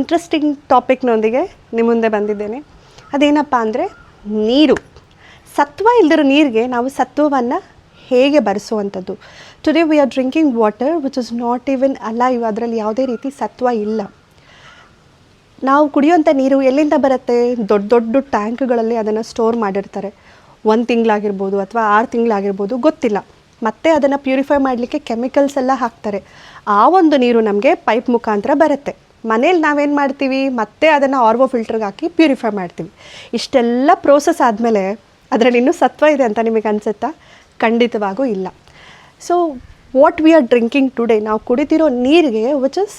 Interesting ಟಾಪಿಕ್ನೊಂದಿಗೆ ನಿಮ್ಮ ಮುಂದೆ ಬಂದಿದ್ದೇನೆ. ಅದೇನಪ್ಪ ಅಂದರೆ ನೀರು. ಸತ್ವ ಇಲ್ಲದಿರೋ ನೀರಿಗೆ ನಾವು ಸತ್ವವನ್ನು ಹೇಗೆ ಬರೆಸುವಂಥದ್ದು. Today we are drinking water which is not even alive. ಅದರಲ್ಲಿ ಯಾವುದೇ ರೀತಿ ಸತ್ವ ಇಲ್ಲ. ನಾವು ಕುಡಿಯುವಂಥ ನೀರು ಎಲ್ಲಿಂದ ಬರುತ್ತೆ? ದೊಡ್ಡ ದೊಡ್ಡ ಟ್ಯಾಂಕ್ಗಳಲ್ಲಿ ಅದನ್ನು ಸ್ಟೋರ್ ಮಾಡಿರ್ತಾರೆ. 1 ತಿಂಗಳಾಗಿರ್ಬೋದು ಅಥವಾ 6 ತಿಂಗಳಾಗಿರ್ಬೋದು, ಗೊತ್ತಿಲ್ಲ. ಮತ್ತೆ ಅದನ್ನು ಪ್ಯೂರಿಫೈ ಮಾಡಲಿಕ್ಕೆ ಕೆಮಿಕಲ್ಸ್ ಎಲ್ಲ ಹಾಕ್ತಾರೆ. ಆ ಒಂದು ನೀರು ನಮಗೆ ಪೈಪ್ ಮುಖಾಂತರ ಬರುತ್ತೆ. ಮನೇಲಿ ನಾವೇನು ಮಾಡ್ತೀವಿ, ಮತ್ತೆ ಅದನ್ನು ಆರ್ವೋ ಫಿಲ್ಟರ್ಗೆ ಹಾಕಿ ಪ್ಯೂರಿಫೈ ಮಾಡ್ತೀವಿ. ಇಷ್ಟೆಲ್ಲ ಪ್ರೋಸೆಸ್ ಆದಮೇಲೆ ಅದರಲ್ಲಿ ಇನ್ನೂ ಸತ್ವ ಇದೆ ಅಂತ ನಿಮಗೆ ಅನಿಸುತ್ತಾ? ಖಂಡಿತವಾಗೂ ಇಲ್ಲ. So what we are drinking today, ನಾವು ಕುಡಿತಿರೋ ನೀರಿಗೆ which is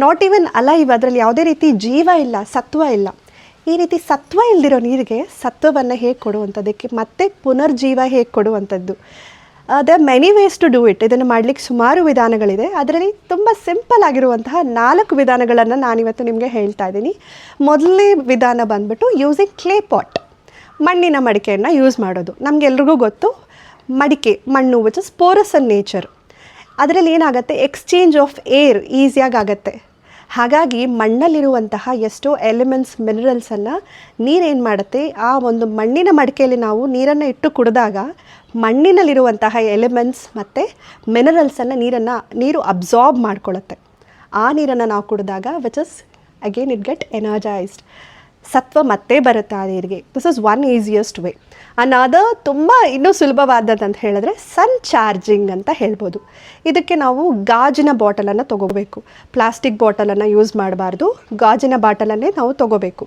not even alive, ಅದರಲ್ಲಿ ಯಾವುದೇ ರೀತಿ ಜೀವ ಇಲ್ಲ, ಸತ್ವ ಇಲ್ಲ. ಈ ರೀತಿ ಸತ್ವ ಇಲ್ದಿರೋ ನೀರಿಗೆ ಸತ್ವವನ್ನು ಹೇಗೆ ಕೊಡುವಂಥದ್ದಕ್ಕೆ ಮತ್ತೆ ಪುನರ್ಜೀವ ಹೇಗೆ ಕೊಡುವಂಥದ್ದು. The many ways to do it. ಇದನ್ನು ಮಾಡಲಿಕ್ಕೆ ಸುಮಾರು ವಿಧಾನಗಳಿದೆ. ಅದರಲ್ಲಿ ತುಂಬ ಸಿಂಪಲ್ ಆಗಿರುವಂತಹ 4 ವಿಧಾನಗಳನ್ನು ನಾನಿವತ್ತು ನಿಮಗೆ ಹೇಳ್ತಾ ಇದ್ದೀನಿ. ಮೊದಲನೇ ವಿಧಾನ ಬಂದ್ಬಿಟ್ಟು ಯೂಸಿಂಗ್ ಕ್ಲೇ ಪಾಟ್, ಮಣ್ಣಿನ ಮಡಿಕೆಯನ್ನು ಯೂಸ್ ಮಾಡೋದು. ನಮಗೆಲ್ರಿಗೂ ಗೊತ್ತು, ಮಡಿಕೆ ಮಣ್ಣು which is Porus in nature. ಅದರಲ್ಲಿ ಏನಾಗುತ್ತೆ, ಎಕ್ಸ್ಚೇಂಜ್ ಆಫ್ ಏರ್ ಈಸಿಯಾಗಿ ಆಗುತ್ತೆ. ಹಾಗಾಗಿ ಮಣ್ಣಲ್ಲಿರುವಂತಹ ಎಷ್ಟೋ ಎಲಿಮೆಂಟ್ಸ್, ಮಿನರಲ್ಸನ್ನು ನೀರೇನು ಮಾಡುತ್ತೆ, ಆ ಒಂದು ಮಣ್ಣಿನ ಮಡಿಕೆಯಲ್ಲಿ ನಾವು ನೀರನ್ನು ಇಟ್ಟು ಕುಡಿದಾಗ ಮಣ್ಣಿನಲ್ಲಿರುವಂತಹ ಎಲಿಮೆಂಟ್ಸ್ ಮತ್ತು ಮಿನರಲ್ಸನ್ನು ನೀರು ಅಬ್ಸಾರ್ಬ್ ಮಾಡ್ಕೊಳ್ಳುತ್ತೆ. ಆ ನೀರನ್ನು ನಾವು ಕುಡಿದಾಗ which is again it get energised. ಸತ್ವ ಮತ್ತೆ ಬರುತ್ತೆ ಆ ನೀರಿಗೆ. This is one easiest way. Another ತುಂಬ ಇನ್ನೂ ಸುಲಭವಾದದ್ದು ಅಂತ ಹೇಳಿದ್ರೆ ಸನ್ ಚಾರ್ಜಿಂಗ್ ಅಂತ ಹೇಳ್ಬೋದು. ಇದಕ್ಕೆ ನಾವು ಗಾಜಿನ ಬಾಟಲನ್ನು ತೊಗೋಬೇಕು. ಪ್ಲಾಸ್ಟಿಕ್ ಬಾಟಲನ್ನು ಯೂಸ್ ಮಾಡಬಾರ್ದು, ಗಾಜಿನ ಬಾಟಲನ್ನೇ ನಾವು ತೊಗೋಬೇಕು.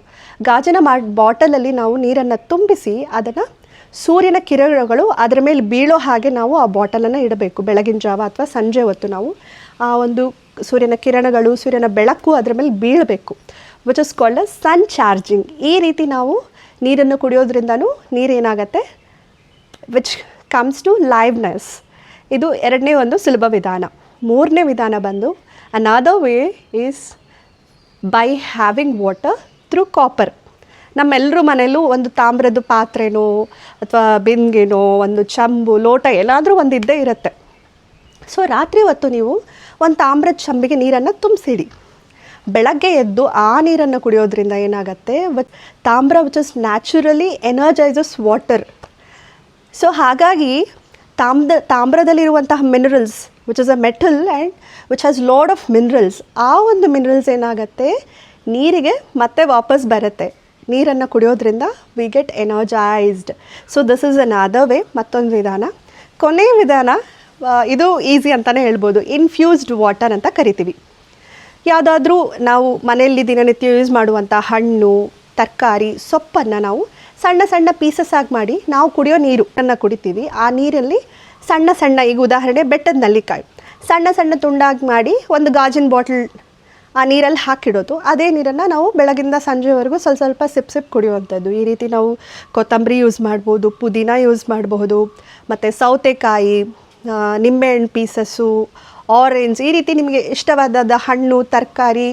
ಗಾಜಿನ ಬಾಟಲಲ್ಲಿ ನಾವು ನೀರನ್ನು ತುಂಬಿಸಿ ಅದನ್ನು ಸೂರ್ಯನ ಕಿರಣಗಳು ಅದರ ಮೇಲೆ ಬೀಳೋ ಹಾಗೆ ನಾವು ಆ ಬಾಟಲನ್ನು ಇಡಬೇಕು. ಬೆಳಗಿನ ಜಾವ ಅಥವಾ ಸಂಜೆ ಹೊತ್ತು ನಾವು ಆ ಒಂದು ಸೂರ್ಯನ ಕಿರಣಗಳು, ಸೂರ್ಯನ ಬೆಳಕು ಅದರ ಮೇಲೆ ಬೀಳಬೇಕು. Which is called a sun charging. ಈ ರೀತಿ ನಾವು ನೀರನ್ನು ಕುಡಿಯೋದ್ರಿಂದನೂ ನೀರೇನಾಗತ್ತೆ, ವಿಚ್ ಕಮ್ಸ್ ಟು ಲೈವ್ನೆಸ್. ಇದು 2ನೇ ಒಂದು ಸುಲಭ ವಿಧಾನ. 3ನೇ ವಿಧಾನ ಬಂದು another way is by having water through copper. ನಮ್ಮೆಲ್ಲರ ಮನೆಯಲ್ಲೂ ಒಂದು ತಾಮ್ರದ ಪಾತ್ರೆನೋ ಅಥವಾ ಬಿಂದಿಗೆನೋ ಒಂದು ಚಂಬು, ಲೋಟ ಎಲ್ಲಾದರೂ ಒಂದು ಇದ್ದೇ ಇರುತ್ತೆ. ಸೊ ರಾತ್ರಿ ಹೊತ್ತು ನೀವು ಒಂದು ತಾಮ್ರದ ಚಂಬಿಗೆ ನೀರನ್ನು ತುಂಬಿಸಿಡಿ. ಬೆಳಗ್ಗೆ ಎದ್ದು ಆ ನೀರನ್ನು ಕುಡಿಯೋದ್ರಿಂದ ಏನಾಗುತ್ತೆ, ತಾಮ್ರ which is naturally energises water. So ಹಾಗಾಗಿ ತಾಮ್ರದಲ್ಲಿರುವಂತಹ minerals which is a metal and which has lot of minerals, ಆ ಒಂದು ಮಿನರಲ್ಸ್ ಏನಾಗುತ್ತೆ ನೀರಿಗೆ ಮತ್ತೆ ವಾಪಸ್ ಬರುತ್ತೆ. ನೀರನ್ನು ಕುಡಿಯೋದ್ರಿಂದ we get energised. So this is another way, ಮತ್ತೊಂದು ವಿಧಾನ. ಕೊನೆಯ ವಿಧಾನ, ಇದು ಈಸಿ ಅಂತಲೇ ಹೇಳ್ಬೋದು, ಇನ್ಫ್ಯೂಸ್ಡ್ ವಾಟರ್ ಅಂತ ಕರಿತೀವಿ. ಯಾವುದಾದ್ರೂ ನಾವು ಮನೆಯಲ್ಲಿ ದಿನನಿತ್ಯ ಯೂಸ್ ಮಾಡುವಂಥ ಹಣ್ಣು, ತರಕಾರಿ, ಸೊಪ್ಪನ್ನು ನಾವು ಸಣ್ಣ ಸಣ್ಣ ಪೀಸಸ್ ಆಗಿ ಮಾಡಿ ನಾವು ಕುಡಿಯೋ ನೀರನ್ನು ಕುಡಿತೀವಿ. ಆ ನೀರಲ್ಲಿ ಸಣ್ಣ ಸಣ್ಣ, ಈಗ ಉದಾಹರಣೆ ಬೆಟ್ಟದ ನೆಲ್ಲಿಕಾಯಿ ಸಣ್ಣ ಸಣ್ಣ ತುಂಡಾಗಿ ಮಾಡಿ ಒಂದು ಗಾಜಿನ ಬಾಟ್ಲ್ ಆ ನೀರಲ್ಲಿ ಹಾಕಿಡೋದು. ಅದೇ ನೀರನ್ನು ನಾವು ಬೆಳಗಿಂದ ಸಂಜೆವರೆಗೂ ಸ್ವಲ್ಪ ಸ್ವಲ್ಪ ಸಿಪ್ ಕುಡಿಯುವಂಥದ್ದು. ಈ ರೀತಿ ನಾವು ಕೊತ್ತಂಬರಿ ಯೂಸ್ ಮಾಡ್ಬೋದು, ಪುದೀನ ಯೂಸ್ ಮಾಡಬಹುದು, ಮತ್ತು ಸೌತೆಕಾಯಿ, ನಿಂಬೆಹಣ್ಣು ಪೀಸಸ್ಸು, ಆರೆಂಜ್, ಈ ರೀತಿ ನಿಮಗೆ ಇಷ್ಟವಾದ ಹಣ್ಣು, ತರಕಾರಿ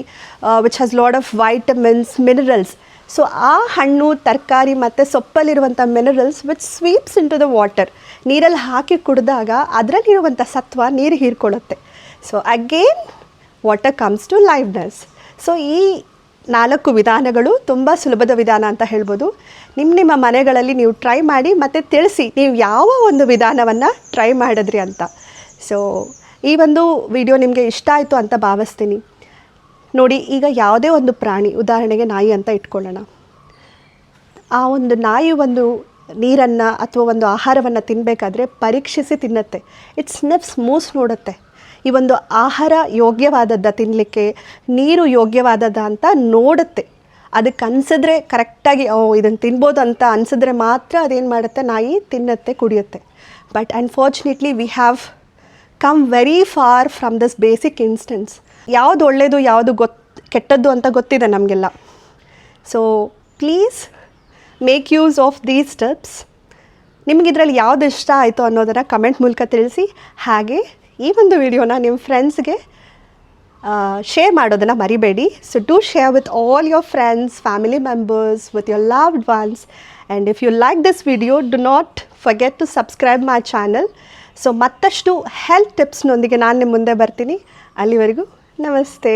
which has lot of vitamins, minerals. So ಆ ಹಣ್ಣು, ತರಕಾರಿ ಮತ್ತು ಸೊಪ್ಪಲ್ಲಿರುವಂಥ minerals which sweeps into the water, ನೀರಲ್ಲಿ ಹಾಕಿ ಕುಡಿದಾಗ ಅದರಲ್ಲಿರುವಂಥ ಸತ್ವ ನೀರು ಹೀರ್ಕೊಳ್ಳುತ್ತೆ. So again water comes to liveness. So ಈ 4 ವಿಧಾನಗಳು ತುಂಬ ಸುಲಭದ ವಿಧಾನ ಅಂತ ಹೇಳ್ಬೋದು. ನಿಮ್ಮ ಮನೆಗಳಲ್ಲಿ ನೀವು ಟ್ರೈ ಮಾಡಿ ಮತ್ತು ತಿಳಿಸಿ ನೀವು ಯಾವ ಒಂದು ವಿಧಾನವನ್ನು ಟ್ರೈ ಮಾಡಿದ್ರಿ ಅಂತ. ಸೊ ಈ ಒಂದು ವಿಡಿಯೋ ನಿಮಗೆ ಇಷ್ಟ ಆಯಿತು ಅಂತ ಭಾವಿಸ್ತೀನಿ. ನೋಡಿ, ಈಗ ಯಾವುದೇ ಒಂದು ಪ್ರಾಣಿ, ಉದಾಹರಣೆಗೆ ನಾಯಿ ಅಂತ ಇಟ್ಕೊಳ್ಳೋಣ. ಆ ಒಂದು ನಾಯಿ ಒಂದು ನೀರನ್ನು ಅಥವಾ ಒಂದು ಆಹಾರವನ್ನು ತಿನ್ನಬೇಕಾದ್ರೆ ಪರೀಕ್ಷಿಸಿ ತಿನ್ನುತ್ತೆ. ಇಟ್ ಸ್ನಿಫ್ಸ್, ಮೂಸ್ ನೋಡುತ್ತೆ. ಈ ಒಂದು ಆಹಾರ ಯೋಗ್ಯವಾದದ್ದ ತಿನ್ನಲಿಕ್ಕೆ, ನೀರು ಯೋಗ್ಯವಾದದ್ದ ಅಂತ ನೋಡುತ್ತೆ. ಅದಕ್ಕೆ ಅನಿಸಿದ್ರೆ ಕರೆಕ್ಟಾಗಿ ಇದನ್ನು ತಿನ್ಬೋದು ಅಂತ ಅನಿಸಿದ್ರೆ ಮಾತ್ರ ಅದೇನು ಮಾಡುತ್ತೆ, ನಾಯಿ ತಿನ್ನುತ್ತೆ, ಕುಡಿಯುತ್ತೆ. But unfortunately we have come very far from this basic instance. ಯಾವುದು ಒಳ್ಳೆಯದು, ಯಾವುದು ಕೆಟ್ಟದ್ದು ಅಂತ ಗೊತ್ತಿದೆ ನಮಗೆಲ್ಲ. So please make use of these tips. ನಿಮಗಿದ್ರಲ್ಲಿ ಯಾವುದು ಇಷ್ಟ ಆಯಿತು ಅನ್ನೋದನ್ನು ಕಮೆಂಟ್ ಮೂಲಕ ತಿಳಿಸಿ. ಹಾಗೆ ಈ ಒಂದು ವಿಡಿಯೋನ ನಿಮ್ಮ ಫ್ರೆಂಡ್ಸ್ಗೆ ಶೇರ್ ಮಾಡೋದನ್ನು ಮರಿಬೇಡಿ. So do share with all your friends, family members, with your loved ones. And if you like this video, do not forget to subscribe my channel. So ಮತ್ತಷ್ಟು ಹೆಲ್ತ್ ಟಿಪ್ಸ್ನೊಂದಿಗೆ ನಾನು ನಿಮ್ಮ ಮುಂದೆ ಬರ್ತೀನಿ. ಅಲ್ಲಿವರೆಗೂ ನಮಸ್ತೆ.